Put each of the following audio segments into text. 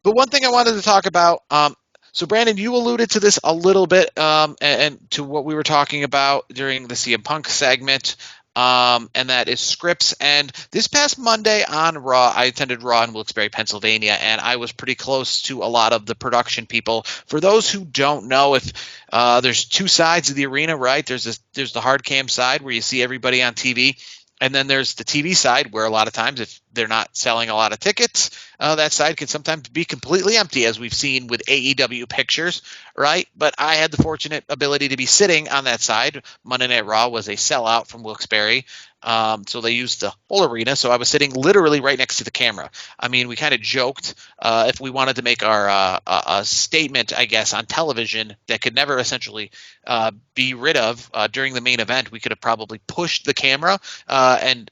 But one thing I wanted to talk about, so Brandon, you alluded to this a little bit, and to what we were talking about during the CM Punk segment, and that is scripts. And this past Monday on Raw, I attended Raw in Wilkes-Barre, Pennsylvania, and I was pretty close to a lot of the production people. For those who don't know, if there's two sides of the arena, right? There's the hard cam side where you see everybody on TV. And then there's the TV side where a lot of times if they're not selling a lot of tickets, that side can sometimes be completely empty, as we've seen with AEW pictures, right? But I had the fortunate ability to be sitting on that side. Monday Night Raw was a sellout from Wilkes-Barre. So they used the whole arena. So I was sitting literally right next to the camera. I mean, we kind of joked if we wanted to make our a statement, I guess, on television that could never essentially be rid of during the main event, we could have probably pushed the camera and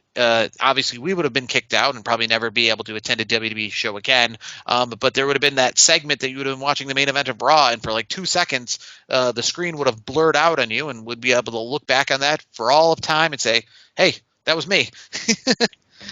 obviously we would have been kicked out and probably never be able to attend a WWE show again. But there would have been that segment that you would have been watching the main event of Raw, and for like 2 seconds, the screen would have blurred out on you and would be able to look back on that for all of time and say, hey, that was me.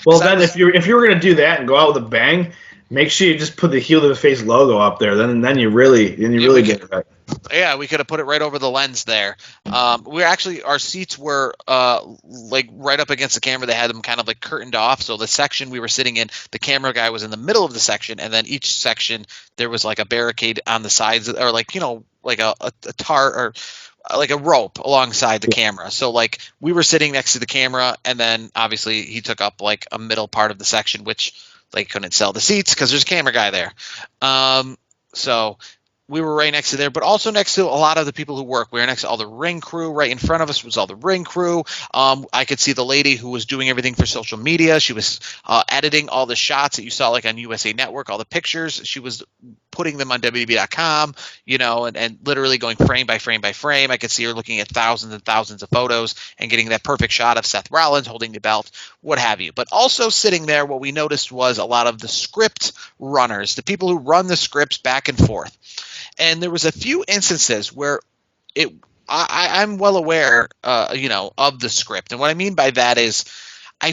Well, then if you were going to do that and go out with a bang, make sure you just put the heel to the face logo up there. Then you really get it right. Yeah, we could have put it right over the lens there. Our seats were like right up against the camera. They had them kind of like curtained off. So the section we were sitting in, the camera guy was in the middle of the section, and then each section there was like a barricade on the sides, or like like a tar or like a rope alongside the camera. So like we were sitting next to the camera, and then obviously he took up like a middle part of the section, which they couldn't sell the seats because there's a camera guy there. So we were right next to there, but also next to a lot of the people who work. We were next to all the ring crew. Right in front of us was all the ring crew. I could see the lady who was doing everything for social media. She was editing all the shots that you saw like on USA Network, all the pictures. She was putting them on WWE.com, and literally going frame by frame by frame. I could see her looking at thousands and thousands of photos and getting that perfect shot of Seth Rollins holding the belt, what have you. But also sitting there, what we noticed was a lot of the script runners, the people who run the scripts back and forth. And there was a few instances where I'm well aware, of the script. And what I mean by that is I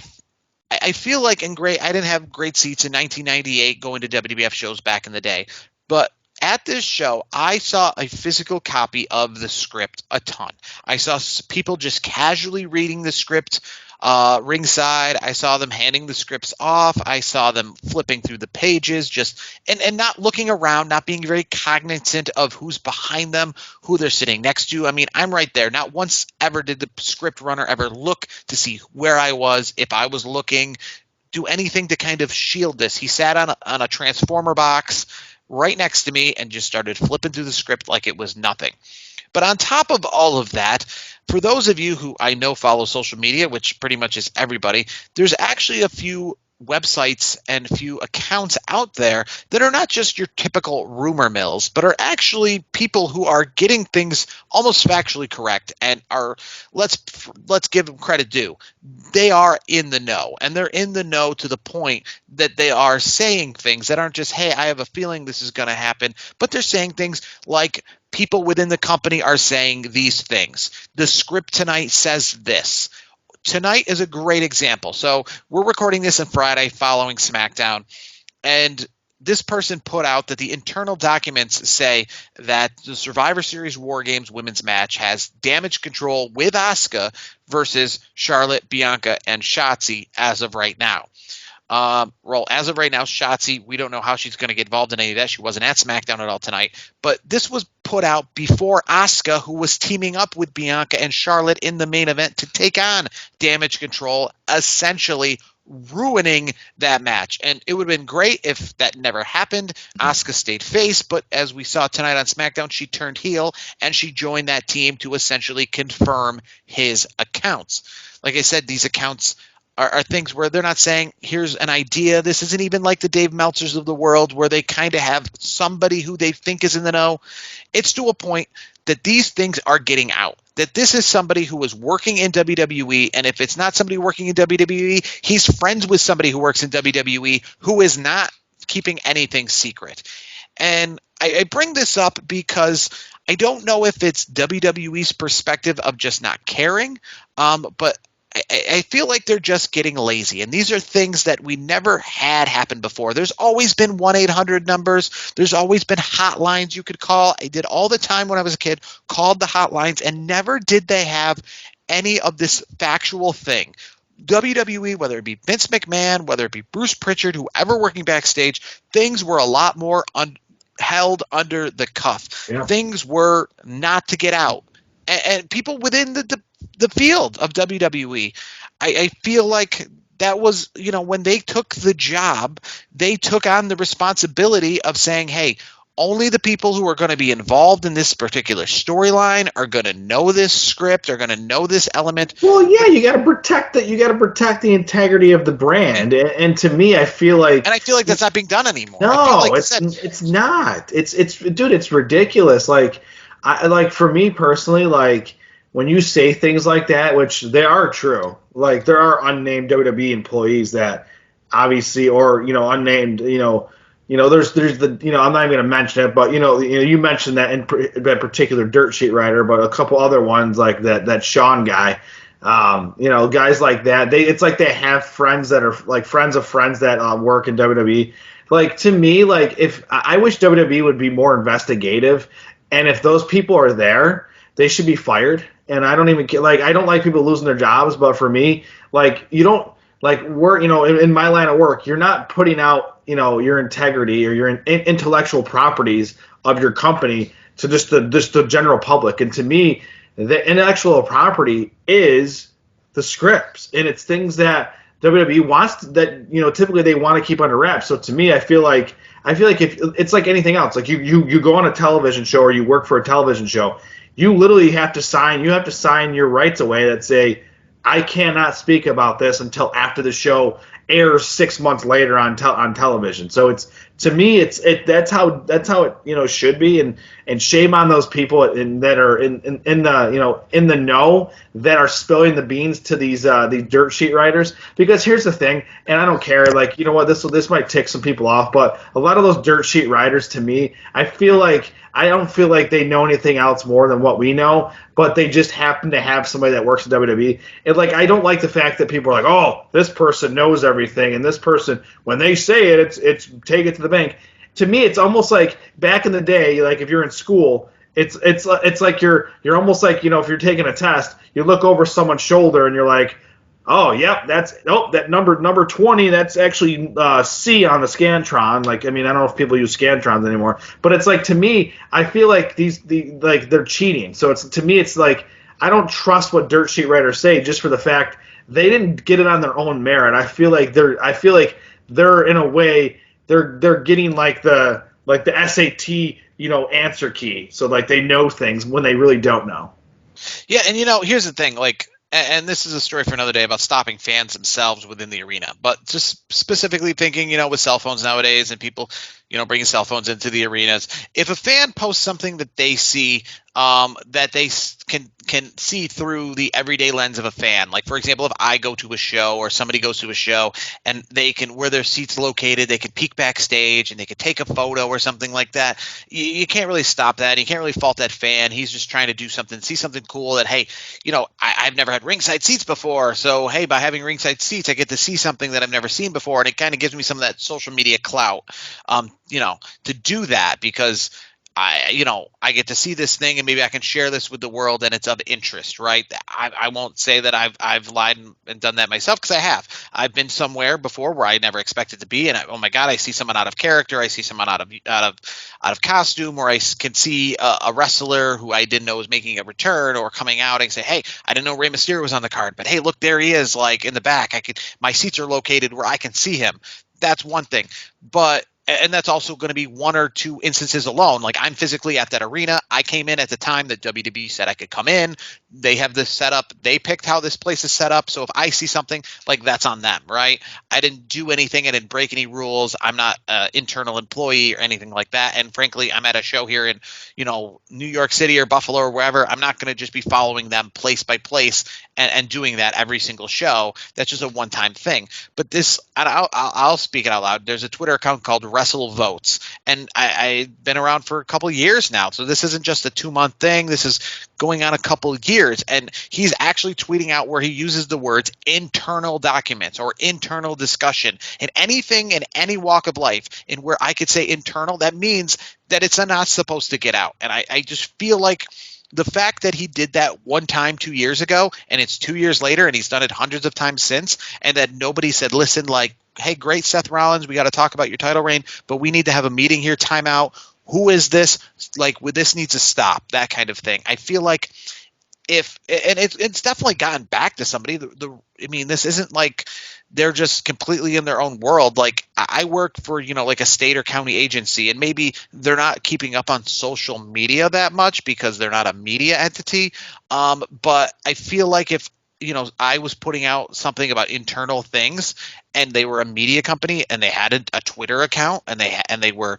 feel like I didn't have great seats in 1998 going to WWF shows back in the day. But at this show, I saw a physical copy of the script a ton. I saw people just casually reading the script ringside. I saw them handing the scripts off. I saw them flipping through the pages, just and not looking around, not being very cognizant of who's behind them, who they're sitting next to. I mean, I'm right there. Not once ever did the script runner ever look to see where I was, if I was looking, do anything to kind of shield this. He sat on a transformer box right next to me and just started flipping through the script like it was nothing. But on top of all of that, for those of you who I know follow social media, which pretty much is everybody, there's actually a few websites and a few accounts out there that are not just your typical rumor mills, but are actually people who are getting things almost factually correct and are, let's give them credit due. They are in the know, and they're in the know to the point that they are saying things that aren't just, hey, I have a feeling this is going to happen, but they're saying things like, people within the company are saying these things. The script tonight says this. Tonight is a great example. So we're recording this on Friday following SmackDown, and this person put out that the internal documents say that the Survivor Series War Games women's match has damage control with Asuka versus Charlotte, Bianca, and Shotzi as of right now. As of right now, Shotzi, we don't know how she's going to get involved in any of that. She wasn't at SmackDown at all tonight. But this was put out before Asuka, who was teaming up with Bianca and Charlotte in the main event to take on Damage Control, essentially ruining that match. And it would have been great if that never happened. Asuka stayed face, but as we saw tonight on SmackDown, she turned heel and she joined that team to essentially confirm his accounts. Like I said, these accounts are things where they're not saying, here's an idea. This isn't even like the Dave Meltzers of the world where they kind of have somebody who they think is in the know. It's to a point that these things are getting out, that this is somebody who is working in WWE, and if it's not somebody working in WWE, he's friends with somebody who works in WWE who is not keeping anything secret. And I bring this up because I don't know if it's WWE's perspective of just not caring, but I feel like they're just getting lazy, and these are things that we never had happen before. There's always been 1-800 numbers. There's always been hotlines you could call. I did all the time when I was a kid, called the hotlines, and never did they have any of this factual thing. WWE, whether it be Vince McMahon, whether it be Bruce Pritchard, whoever working backstage, things were a lot more held under the cuff. Yeah. Things were not to get out. And people within the field of WWE, I feel like that was, when they took the job, they took on the responsibility of saying, hey, only the people who are going to be involved in this particular storyline are going to know this script, are going to know this element. Well, yeah, you got to protect that. You got to protect the integrity of the brand. And to me, I feel like that's not being done anymore. No, it's not. Dude, it's ridiculous. Like, for me personally, like, when you say things like that, which they are true, like, there are unnamed WWE employees that obviously, or unnamed, there's the, I'm not even going to mention it, but you mentioned that that particular dirt sheet writer, but a couple other ones like that Sean guy, guys like that. It's like they have friends that are like friends of friends that work in WWE. Like, to me, like, if I wish WWE would be more investigative, and if those people are there, they should be fired. And I don't even like, I don't like people losing their jobs, but for me, like, you don't, like, we're, in my line of work, you're not putting out, your integrity or your intellectual properties of your company to just the general public. And to me, the intellectual property is the scripts, and it's things that WWE wants that, typically they want to keep under wraps. So to me, I feel like if it's like anything else, like you go on a television show or you work for a television show, you literally have to sign your rights away that say, I cannot speak about this until after the show airs 6 months later on television. So it's, to me, that's how it should be, and shame on those people that are in the know, that are spilling the beans to these dirt sheet writers. Because here's the thing, and I don't care, like, this might tick some people off, but a lot of those dirt sheet writers, to me, I don't feel like they know anything else more than what we know, but they just happen to have somebody that works at WWE. And, like, I don't like the fact that people are like, oh, this person knows everything, and this person, when they say it, it's take it to the bank. To me, it's almost like back in the day, like, if you're in school, it's like you're almost like, if you're taking a test, you look over someone's shoulder and you're like, oh, yep, that number 20, that's actually C on the Scantron. Like, I mean, I don't know if people use Scantrons anymore, but it's like, to me, I feel like they're cheating. So to me, it's like, I don't trust what dirt sheet writers say just for the fact they didn't get it on their own merit. I feel like they're in a way, they're getting like the SAT, answer key. So, like, they know things when they really don't know. Yeah, and here's the thing, like, and this is a story for another day about stopping fans themselves within the arena, but just specifically thinking, with cell phones nowadays and people, bringing cell phones into the arenas. If a fan posts something that they see, that they can see through the everyday lens of a fan, like, for example, if I go to a show or somebody goes to a show and they can, where their seat's located, they can peek backstage and they can take a photo or something like that. You can't really stop that. You can't really fault that fan. He's just trying to do something, see something cool that, hey, I've never had ringside seats before. So, hey, by having ringside seats, I get to see something that I've never seen before. And it kind of gives me some of that social media clout, to do that, because I get to see this thing and maybe I can share this with the world and it's of interest, right? I won't say that I've lied and done that myself, because I have. I've been somewhere before where I never expected to be, and oh my God, I see someone out of character, I see someone out of costume, or I can see a wrestler who I didn't know was making a return or coming out, and say, hey, I didn't know Rey Mysterio was on the card, but hey, look, there he is, like, in the back. My seats are located where I can see him. That's one thing, and that's also going to be one or two instances alone. Like, I'm physically at that arena. I came in at the time that WWE said I could come in. They have this set up. They picked how this place is set up. So if I see something, like, that's on them, right? I didn't do anything. I didn't break any rules. I'm not an internal employee or anything like that. And frankly, I'm at a show here in, New York City or Buffalo or wherever. I'm not going to just be following them place by place and doing that every single show. That's just a one-time thing. But this, I'll speak it out loud. There's a Twitter account called Wrestle Votes, and I've been around for a couple of years now. So this isn't just a 2-month thing. This is going on a couple of years. years, and he's actually tweeting out where he uses the words internal documents or internal discussion. And anything in any walk of life in where I could say internal, that means that it's not supposed to get out. And I just feel like the fact that he did that one time 2 years ago, and it's 2 years later, and he's done it hundreds of times since, and that nobody said, listen, like, hey, great, Seth Rollins, we got to talk about your title reign, but we need to have a meeting here, time out. Who is this? Like, this needs to stop, that kind of thing. I feel like it's definitely gotten back to somebody. I mean, this isn't like they're just completely in their own world. Like, I work for, like a state or county agency, and maybe they're not keeping up on social media that much because they're not a media entity. But I feel like if, I was putting out something about internal things and they were a media company and they had a Twitter account and they were,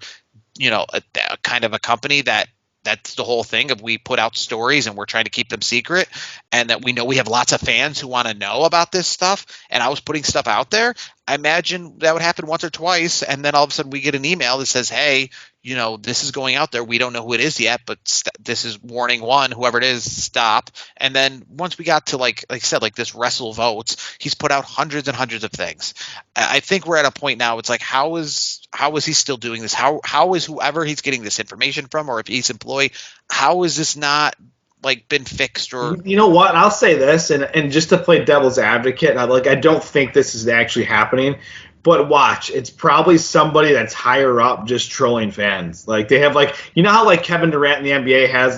a kind of a company that's the whole thing of we put out stories and we're trying to keep them secret, and that we know we have lots of fans who want to know about this stuff, and I was putting stuff out there, I imagine that would happen once or twice, and then all of a sudden we get an email that says, hey, this is going out there. We don't know who it is yet, but this is warning one, whoever it is, stop. And then once we got to like I said, like this Wrestle Votes, he's put out hundreds and hundreds of things. I think we're at a point now. It's like, how is he still doing this? How is whoever he's getting this information from, or if he's employed, how is this not like been fixed? Or you know what? I'll say this, and just to play devil's advocate, I don't think this is actually happening. But watch, it's probably somebody that's higher up just trolling fans. Like they have how like Kevin Durant in the NBA has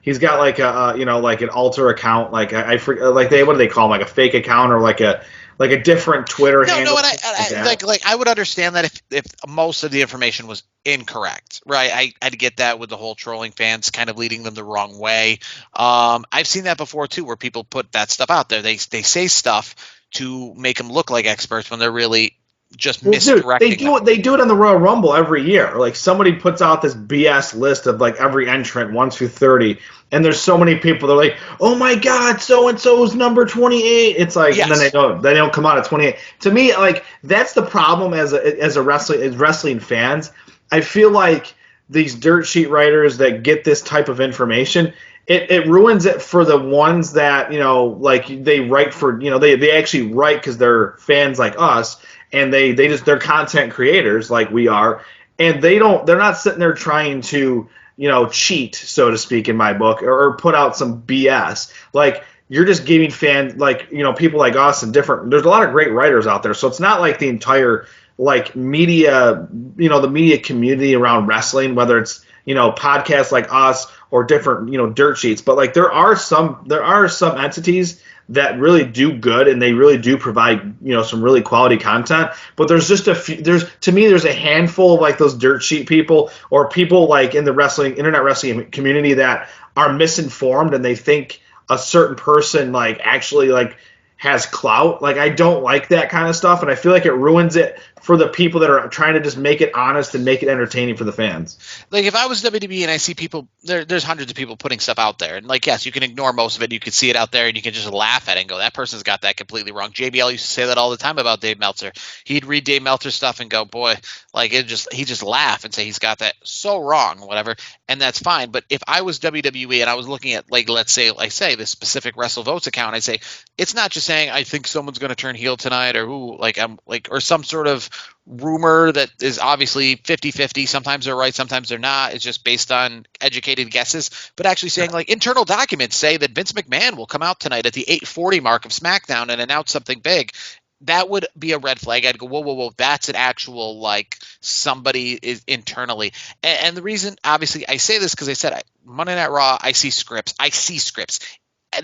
he's got like an alter account, like I forget, like what do they call him, like a fake account or like a different Twitter handle. No, and I would understand that if most of the information was incorrect, right? I'd get that with the whole trolling fans, kind of leading them the wrong way. I've seen that before too, where people put that stuff out there. They say stuff to make them look like experts when they're really just misdirecting. Dude, they do it in the Royal Rumble every year. Like somebody puts out this BS list of like every entrant 1 through 30, and there's so many people. They're like, oh my God, so and so's number 28. It's like, yes. And then they don't come out at 28. To me, like that's the problem as wrestling fans. I feel like these dirt sheet writers that get this type of information, it ruins it for the ones that like they write for they actually write because they're fans like us. And they're content creators like we are, and they're not sitting there trying to cheat, so to speak, in my book, or put out some BS. Like you're just giving fans people like us and different. There's a lot of great writers out there, so it's not like the entire like media the media community around wrestling, whether it's podcasts like us or different dirt sheets, but like there are some entities that really do good and they really do provide some really quality content, but there's just a few. There's a handful of like those dirt sheet people or people like in the internet wrestling community that are misinformed and they think a certain person like actually like has clout. Like I don't like that kind of stuff, and I feel like it ruins it for the people that are trying to just make it honest and make it entertaining for the fans. Like if I was WWE and I see people, there's hundreds of people putting stuff out there, and like yes, you can ignore most of it. You can see it out there, and you can just laugh at it and go, "That person's got that completely wrong." JBL used to say that all the time about Dave Meltzer. He'd read Dave Meltzer's stuff and go, "Boy, like he just laugh and say he's got that so wrong, whatever," and that's fine. But if I was WWE and I was looking at like let's say this specific Wrestle Votes account, I'd say it's not just saying I think someone's going to turn heel tonight or or some sort of rumor that is obviously 50-50. Sometimes they're right, sometimes they're not. It's just based on educated guesses. But actually saying like internal documents say that Vince McMahon will come out tonight at the 8:40 mark of SmackDown and announce something big. That would be a red flag. I'd go, whoa, that's an actual like somebody is internally. And the reason, obviously, I say this because I said Monday Night Raw. I see scripts.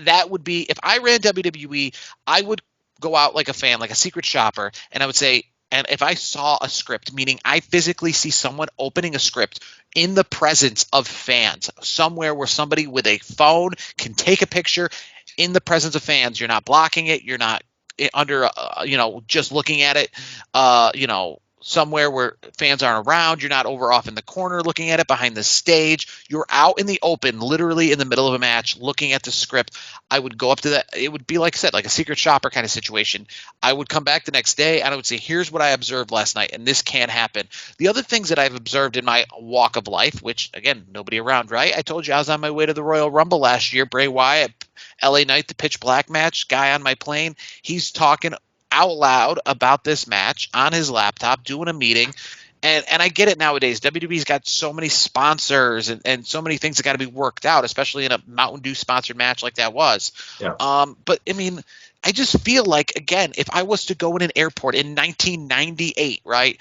That would be if I ran WWE, I would go out like a fan, like a secret shopper, and I would say, and if I saw a script, meaning I physically see someone opening a script in the presence of fans, somewhere where somebody with a phone can take a picture in the presence of fans, you're not blocking it, you're not under, just looking at it, somewhere where fans aren't around. You're not over off in the corner looking at it behind the stage. You're out in the open, literally in the middle of a match, looking at the script. I would go up to that. It would be, like I said, like a secret shopper kind of situation. I would come back the next day and I would say, here's what I observed last night, and this can't happen. The other things that I've observed in my walk of life, which, again, nobody around, right? I told you I was on my way to the Royal Rumble last year. Bray Wyatt, LA Knight, the pitch black match, guy on my plane. He's talking out loud about this match on his laptop, doing a meeting. And I get it nowadays. WWE's got so many sponsors and so many things that got to be worked out, especially in a Mountain Dew sponsored match like that was. Yeah. But I mean, I just feel like, again, if I was to go in an airport in 1998, right?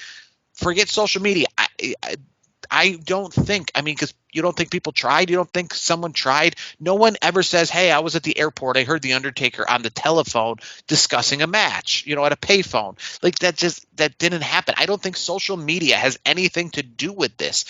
Forget social media. I don't think, I mean, because you don't think people tried? You don't think someone tried? No one ever says, hey, I was at the airport. I heard The Undertaker on the telephone discussing a match, at a payphone. Like, that didn't happen. I don't think social media has anything to do with this.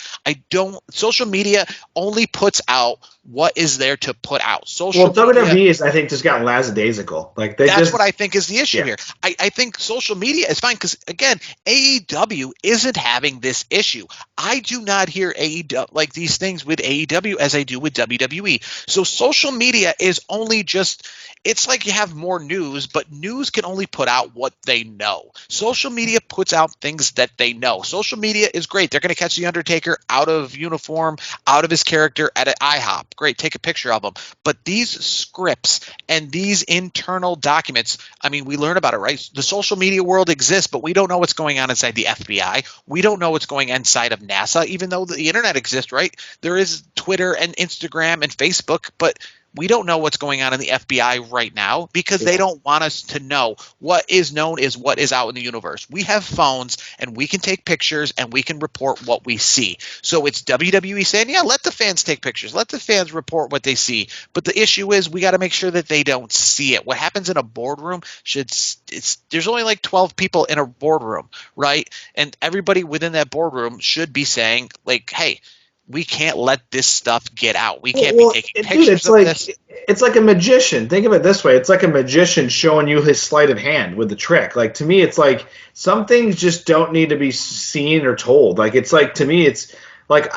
Social media only puts out what is there to put out. WWE is, I think, just got lackadaisical. Like that's what I think is the issue here. Yeah. I think social media is fine because, again, AEW isn't having this issue. I do not hear AEW like these things with AEW as I do with WWE. So social media is only just, it's like you have more news, but news can only put out what they know. Social media puts out things that they know. Social media is great. They're going to catch The Undertaker out of uniform, out of his character at an IHOP. Great, take a picture of him. But these scripts and these internal documents, I mean, we learn about it, right? The social media world exists, but we don't know what's going on inside the FBI. We don't know what's going inside of NASA, even though the internet exists, right? There is Twitter and Instagram and Facebook, but we don't know what's going on in the FBI right now because they don't want us to know. What is known is what is out in the universe. We have phones and we can take pictures and we can report what we see. So it's WWE saying, yeah, let the fans take pictures. Let the fans report what they see. But the issue is we got to make sure that they don't see it. What happens in a boardroom there's only like 12 people in a boardroom, right? And everybody within that boardroom should be saying, like, hey, we can't let this stuff get out. We can't be taking pictures of this. It's like a magician. Think of it this way. It's like a magician showing you his sleight of hand with the trick. Like, to me, it's like some things just don't need to be seen or told. Like, it's like, to me, it's like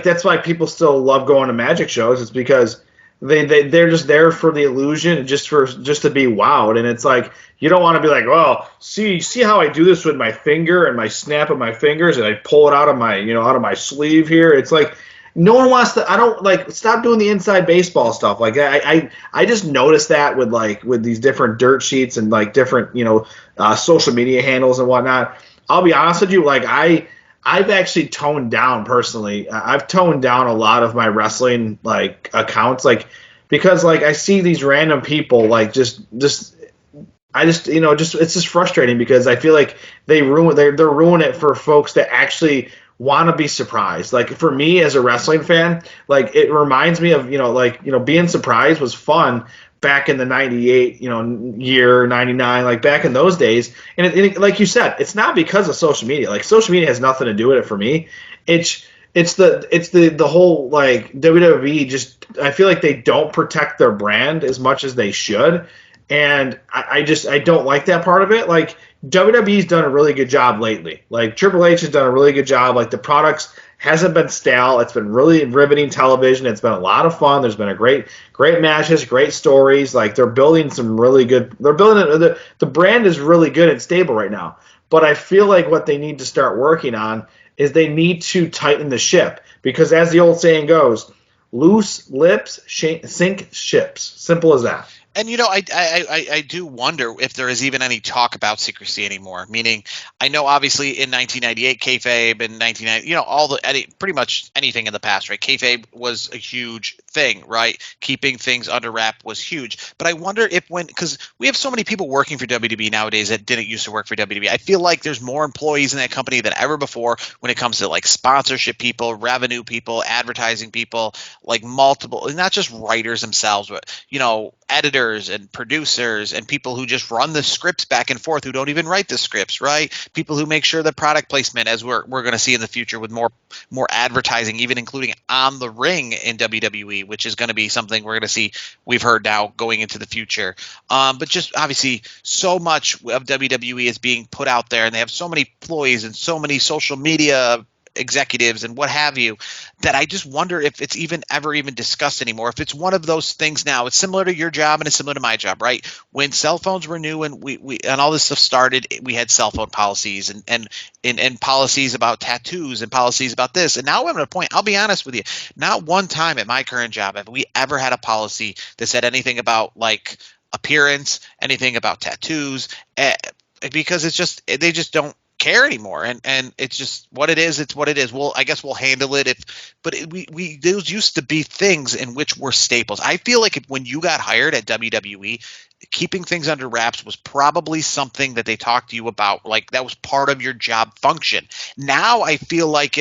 that's why people still love going to magic shows. It's because they're just there for the illusion, just to be wowed. And it's like, you don't want to be like, well, see how I do this with my finger and my snap of my fingers and I pull it out of my sleeve here. It's like, no one wants to. I don't like, stop doing the inside baseball stuff. Like, I just noticed that with these different dirt sheets and like different social media handles and whatnot. I'll be honest with you, like I've actually toned down personally. I've toned down a lot of my wrestling like accounts, like, because like I see these random people like just it's just frustrating because I feel like they're ruining it for folks that actually want to be surprised. Like, for me as a wrestling fan, like, it reminds me of being surprised was fun back in the 98 year, 99, like back in those days. And it, like you said, it's not because of social media. Like, social media has nothing to do with it for me. It's the whole, like, WWE just, I feel like they don't protect their brand as much as they should. And I don't like that part of it. Like, WWE's done a really good job lately. Like, Triple H has done a really good job. Like, the products hasn't been stale. It's been really riveting television. It's been a lot of fun. There's been a great matches, great stories. Like, they're building some really good. They're building the brand is really good and stable right now. But I feel like what they need to start working on is they need to tighten the ship, because as the old saying goes, loose lips sink ships. Simple as that. And, I do wonder if there is even any talk about secrecy anymore. Meaning, I know obviously in 1998, kayfabe, in 1990, pretty much anything in the past, right? Kayfabe was a huge thing, right? Keeping things under wrap was huge. But I wonder because we have so many people working for WWE nowadays that didn't used to work for WWE. I feel like there's more employees in that company than ever before when it comes to like sponsorship people, revenue people, advertising people, like multiple, not just writers themselves, but, editors and producers and people who just run the scripts back and forth, who don't even write the scripts, right? People who make sure the product placement, as we're going to see in the future with more advertising, even including on the ring in WWE, which is going to be something we're going to see. We've heard now going into the future. But just obviously, so much of WWE is being put out there, and they have so many employees and so many social media executives and what have you, that I just wonder if it's ever even discussed anymore. If it's one of those things now, it's similar to your job and it's similar to my job, right? When cell phones were new and we and all this stuff started, we had cell phone policies and policies about tattoos and policies about this. And now I'm at a point, I'll be honest with you, not one time at my current job have we ever had a policy that said anything about like appearance, anything about tattoos, because they just don't care anymore, and it's just what it is. It's what it is. Well, I guess we'll handle it we those used to be things in which were staples. I feel like when you got hired at WWE, keeping things under wraps was probably something that they talked to you about, like that was part of your job function. Now I feel like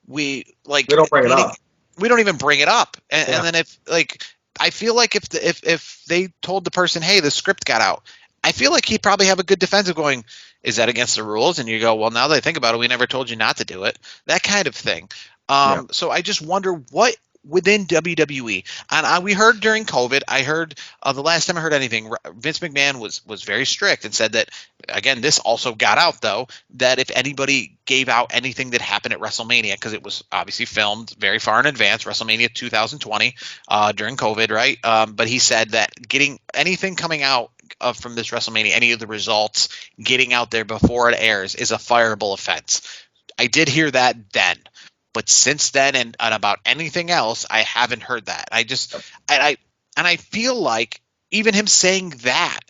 we don't bring it up. We don't even bring it up, and, Yeah. and then if like I feel like if they told the person, hey, the script got out, I feel like he'd probably have a good defense of going, is that against the rules? And you go, well, now that I think about it, we never told you not to do it. That kind of thing. Yeah. So I just wonder what within WWE, and we heard during COVID, I heard the last time I heard anything, Vince McMahon was very strict and said that, again, this also got out though, that if anybody gave out anything that happened at WrestleMania, because it was obviously filmed very far in advance, WrestleMania 2020 during COVID, right? But he said that getting anything coming out from this WrestleMania, any of the results getting out there before it airs is a fireable offense. I did hear that then, but since then and about anything else, I haven't heard that. I feel like even him saying that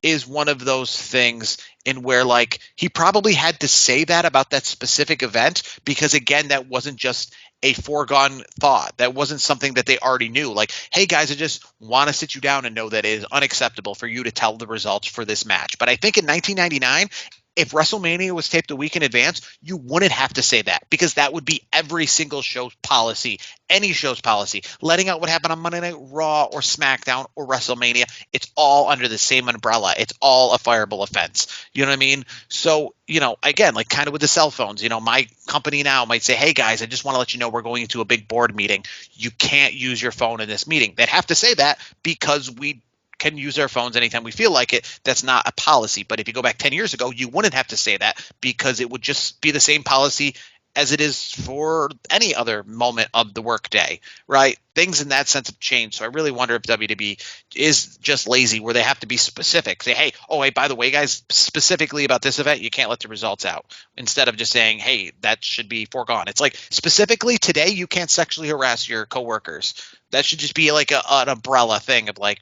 is one of those things in where like he probably had to say that about that specific event because again, that wasn't just a foregone thought. That wasn't something that they already knew. Like, hey guys, I just want to sit you down and know that it is unacceptable for you to tell the results for this match. But I think in 1999, if WrestleMania was taped a week in advance, you wouldn't have to say that because that would be every single show's policy, any show's policy, letting out what happened on Monday Night Raw or SmackDown or WrestleMania. It's all under the same umbrella. It's all a fireable offense. You know what I mean? So, again, like kind of with the cell phones, my company now might say, hey guys, I just want to let you know we're going into a big board meeting. You can't use your phone in this meeting. They'd have to say that because we can use our phones anytime we feel like it. That's not a policy. But if you go back 10 years ago, you wouldn't have to say that because it would just be the same policy as it is for any other moment of the workday, right? Things in that sense have changed. So I really wonder if WWE is just lazy where they have to be specific. Say, hey, by the way, guys, specifically about this event, you can't let the results out. Instead of just saying, hey, that should be foregone. It's like specifically today, you can't sexually harass your coworkers. That should just be like an umbrella thing of like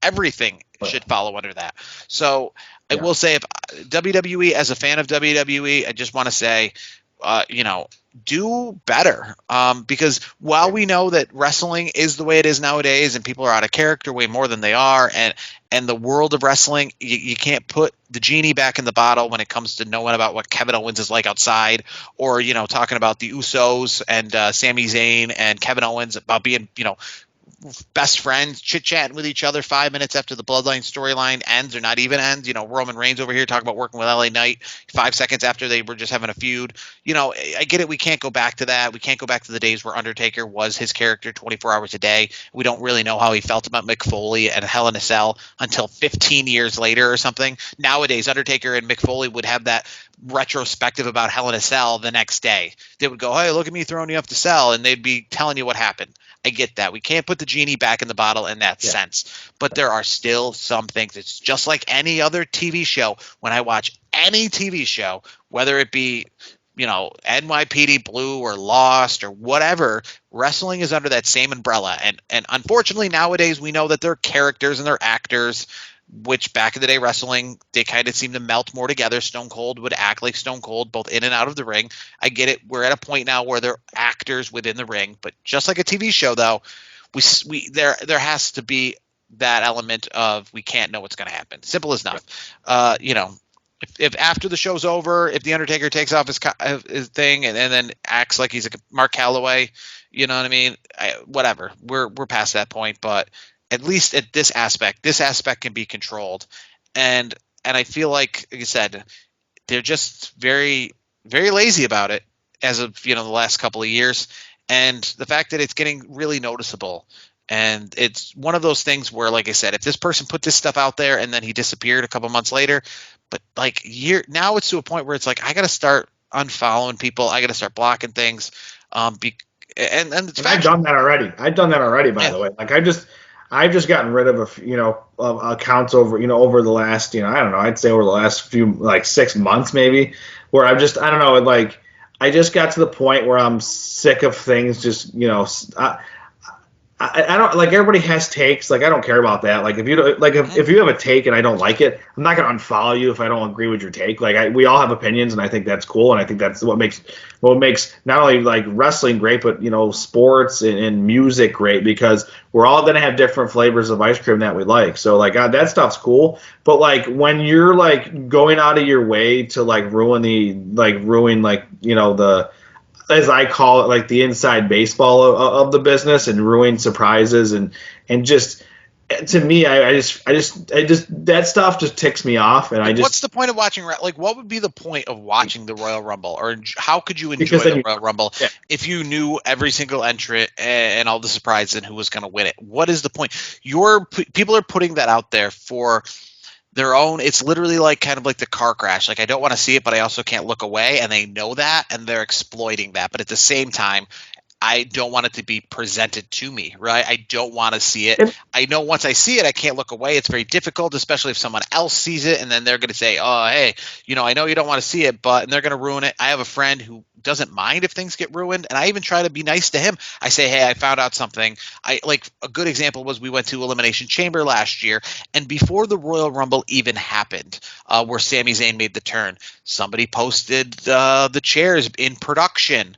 everything should follow under that. So I will say if WWE, as a fan of WWE, I just want to say, do better. Because while we know that wrestling is the way it is nowadays and people are out of character way more than they are, and the world of wrestling, you can't put the genie back in the bottle when it comes to knowing about what Kevin Owens is like outside, or, talking about the Usos and Sami Zayn and Kevin Owens about being, best friends chit-chatting with each other 5 minutes after the Bloodline storyline ends or not even ends. Roman Reigns over here talking about working with LA Knight 5 seconds after they were just having a feud. I get it. We can't go back to that. We can't go back to the days where Undertaker was his character 24 hours a day. We don't really know how he felt about Mick Foley and Hell in a Cell until 15 years later or something. Nowadays, Undertaker and Mick Foley would have that retrospective about Hell in a Cell the next day. They would go, hey, look at me throwing you off the cell, and they'd be telling you what happened. I get that. We can't put the genie back in the bottle in that sense. But there are still some things. It's just like any other TV show. When I watch any TV show, whether it be, NYPD Blue or Lost or whatever, wrestling is under that same umbrella. And unfortunately, nowadays, we know that they're characters and they're actors, which back in the day wrestling, they kind of seem to melt more together. Stone Cold would act like Stone Cold, both in and out of the ring. I get it. We're at a point now where they're actors within the ring, but just like a TV show, though, there has to be that element of we can't know what's going to happen. Simple as enough. If after the show's over, if the Undertaker takes off his thing and then acts like he's a Mark Calloway, you know what I mean? Whatever. We're past that point, but at least at this aspect can be controlled. And I feel like I said, they're just very, very lazy about it as of, the last couple of years. And the fact that it's getting really noticeable. And it's one of those things where, like I said, if this person put this stuff out there and then he disappeared a couple months later, but like now it's to a point where it's like, I got to start unfollowing people. I got to start blocking things. And it's I've done that already. By yeah. the way. Like I've just gotten rid of of accounts over over the last I don't know, I'd say over the last few like 6 months maybe, where I don't know, like I just got to the point where I'm sick of things just I don't like everybody has takes. Like I don't care about that. Like if you don't, like if you have a take and I don't like it, I'm not gonna unfollow you if I don't agree with your take. Like we all have opinions, and I think that's cool, and I think that's what makes not only like wrestling great, but sports and music great, because we're all gonna have different flavors of ice cream that we like. So like that stuff's cool. But like when you're like going out of your way to like ruin the, as I call it, like the inside baseball of the business, and ruin surprises, and just to me, I just that stuff just ticks me off, and What's the point of watching? Like, what would be the point of watching the Royal Rumble, or how could you enjoy because then the Royal Rumble yeah. if you knew every single entrant and all the surprises and who was going to win it? What is the point? People are putting that out there for their own. It's literally like kind of like the car crash. Like I don't want to see it, but I also can't look away, and they know that, and they're exploiting that. But at the same time, I don't want it to be presented to me, right? I don't want to see it. I know once I see it, I can't look away. It's very difficult, especially if someone else sees it, and then they're going to say, "Oh, hey, I know you don't want to see it," and they're going to ruin it. I have a friend who doesn't mind if things get ruined, and I even try to be nice to him. I say, "Hey, I found out something." I like a good example was we went to Elimination Chamber last year, and before the Royal Rumble even happened, where Sami Zayn made the turn, somebody posted the chairs in production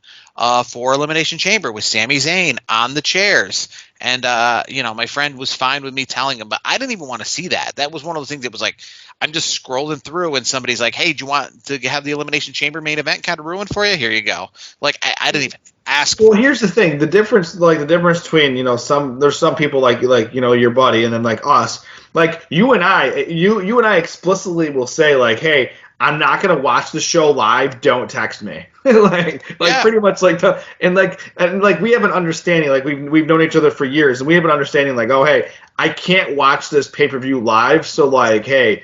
for Elimination Chamber with Sami Zayn on the chairs. And, my friend was fine with me telling him, but I didn't even want to see that. That was one of those things that was like, I'm just scrolling through and somebody's like, hey, do you want to have the Elimination Chamber main event kind of ruined for you? Here you go. Like, I didn't even ask. Well, here's the thing: the difference between there's some people like your buddy, and then like us, like you and I explicitly will say like, hey, I'm not gonna watch the show live. Don't text me. Yeah. Pretty much and we have an understanding. Like we've known each other for years, and we have an understanding. Like, oh hey, I can't watch this pay-per-view live, so like, hey,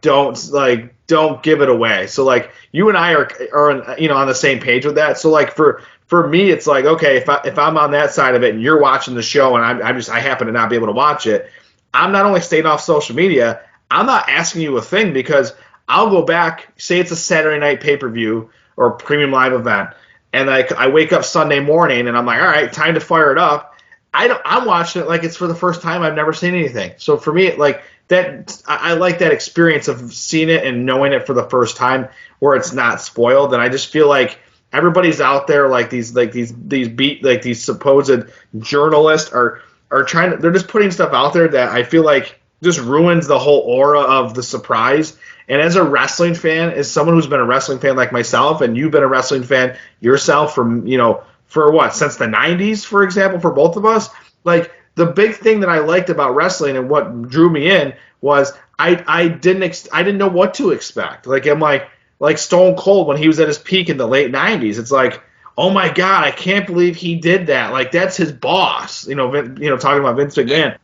don't give it away. So like you and I are on the same page with that. So like for me, it's like, okay, if I'm on that side of it and you're watching the show and I happen to not be able to watch it, I'm not only staying off social media, I'm not asking you a thing, because I'll go back, say it's a Saturday night pay-per-view or premium live event, and I wake up Sunday morning and I'm like, all right, time to fire it up. I'm watching it like it's for the first time. I've never seen anything. So for me, like that, I like that experience of seeing it and knowing it for the first time, where it's not spoiled. And I just feel like everybody's out there, like these supposed journalists are trying to, they're just putting stuff out there that I feel like just ruins the whole aura of the surprise. And as a wrestling fan, as someone who's been a wrestling fan like myself, and you've been a wrestling fan yourself for what, since the 90s, for example, for both of us, like the big thing that I liked about wrestling and what drew me in was I didn't know what to expect. Like I'm like Stone Cold when he was at his peak in the late 90s. It's like, oh my God, I can't believe he did that. Like that's his boss. Talking about Vince McMahon.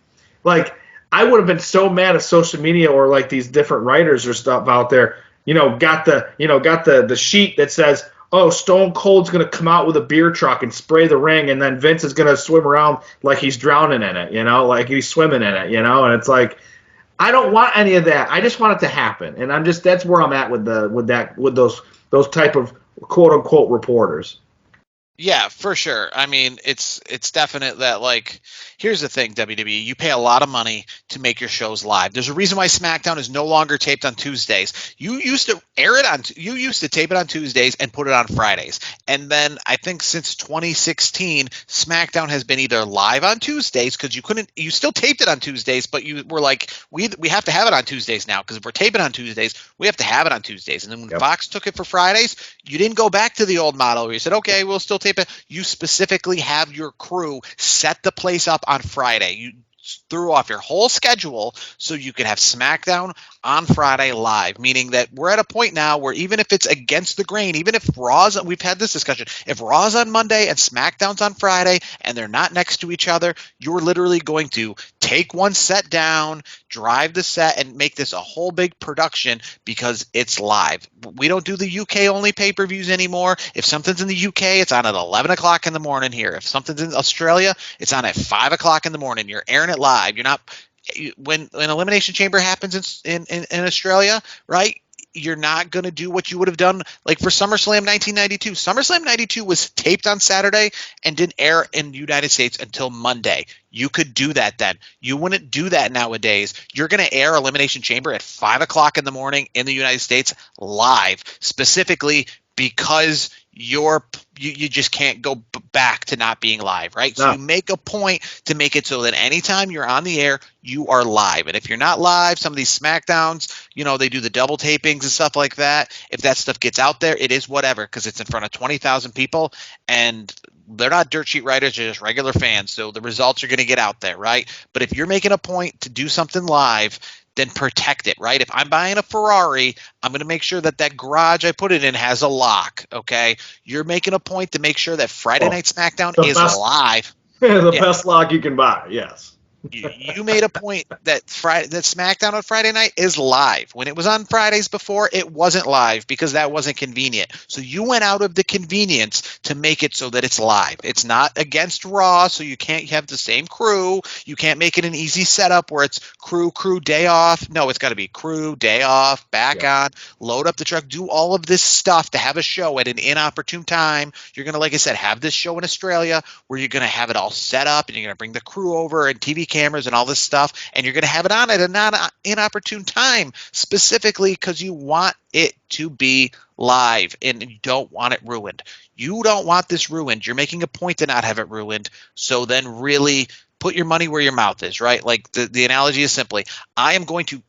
Like I would have been so mad if social media or like these different writers or stuff out there, got the sheet that says, oh, Stone Cold's going to come out with a beer truck and spray the ring, and then Vince is going to swim around like he's drowning in it, like he's swimming in it, and it's like, I don't want any of that. I just want it to happen. And that's where I'm at with those type of quote unquote reporters. Yeah, for sure. I mean, it's definite that, like, here's the thing, WWE, you pay a lot of money to make your shows live. There's a reason why SmackDown is no longer taped on Tuesdays. You used to tape it on Tuesdays and put it on Fridays. And then I think since 2016, SmackDown has been either live on Tuesdays, because you still taped it on Tuesdays, but you were like, we have to have it on Tuesdays now, because if we're taping on Tuesdays, we have to have it on Tuesdays. And then when Fox took it for Fridays, you didn't go back to the old model where you said, okay, we'll still tape it. You specifically have your crew set the place up on Friday. threw off your whole schedule so you could have SmackDown on Friday live, meaning that we're at a point now where even if it's against the grain, even if Raw's, we've had this discussion, if Raw's on Monday and SmackDown's on Friday and they're not next to each other, you're literally going to take one set down, drive the set, and make this a whole big production because it's live. We don't do the UK only pay-per-views anymore. If something's in the UK, it's on at 11 o'clock in the morning here. If something's in Australia, it's on at 5 o'clock in the morning. You're airing it live. You're not when Elimination Chamber happens in Australia, right? You're not going to do what you would have done like for SummerSlam 1992. SummerSlam 92 was taped on Saturday and didn't air in the United States until Monday. You could do that then. You wouldn't do that nowadays. You're going to air Elimination Chamber at 5 o'clock in the morning in the United States live, specifically because you just can't go back to not being live, right? So you make a point to make it so that anytime you're on the air, you are live. And if you're not live, some of these SmackDowns, they do the double tapings and stuff like that. If that stuff gets out there, it is whatever because it's in front of 20,000 people and they're not dirt sheet writers, they're just regular fans. So the results are going to get out there, right? But if you're making a point to do something live, then protect it, right? If I'm buying a Ferrari, I'm going to make sure that garage I put it in has a lock, okay? You're making a point to make sure that Friday Night SmackDown is live. The best lock you can buy, yes. You made a point that SmackDown on Friday night is live. When it was on Fridays before, it wasn't live because that wasn't convenient. So you went out of the convenience to make it so that it's live. It's not against Raw, so you can't have the same crew. You can't make it an easy setup where it's crew, day off. No, it's got to be crew, day off, back on, load up the truck, do all of this stuff to have a show at an inopportune time. You're going to, like I said, have this show in Australia where you're going to have it all set up and you're going to bring the crew over and TV cameras and all this stuff, and you're going to have it on at a non-inopportune time, specifically because you want it to be live and you don't want it ruined. You don't want this ruined. You're making a point to not have it ruined, so then really put your money where your mouth is, right? Like the analogy is simply, I am going to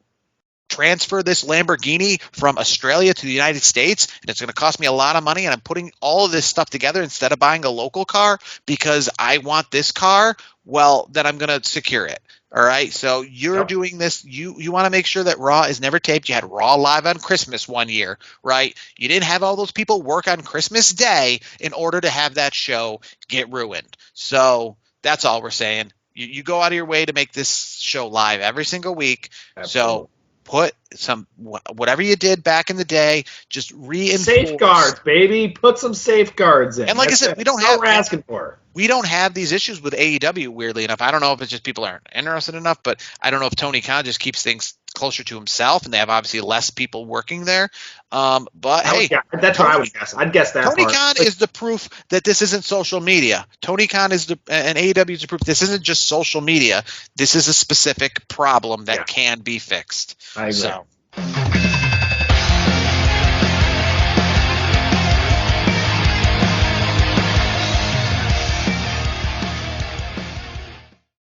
transfer this Lamborghini from Australia to the United States, and it's going to cost me a lot of money, and I'm putting all of this stuff together instead of buying a local car because I want this car, well, then I'm going to secure it. All right, so you're doing this. You want to make sure that Raw is never taped. You had Raw live on Christmas one year, right? You didn't have all those people work on Christmas Day in order to have that show get ruined. So that's all we're saying. You go out of your way to make this show live every single week. Absolutely. So put some whatever you did back in the day, just reinforce safeguards, baby. Put some safeguards in. And like I said, we're asking for. We don't have these issues with AEW, weirdly enough. I don't know if it's just people aren't interested enough, but I don't know if Tony Khan just keeps things closer to himself, and they have obviously less people working there. But hey, that's what I would guess. I'd guess that Tony Khan is the proof that this isn't social media. Tony Khan is and AEW is the proof this isn't just social media. This is a specific problem that can be fixed. I agree. So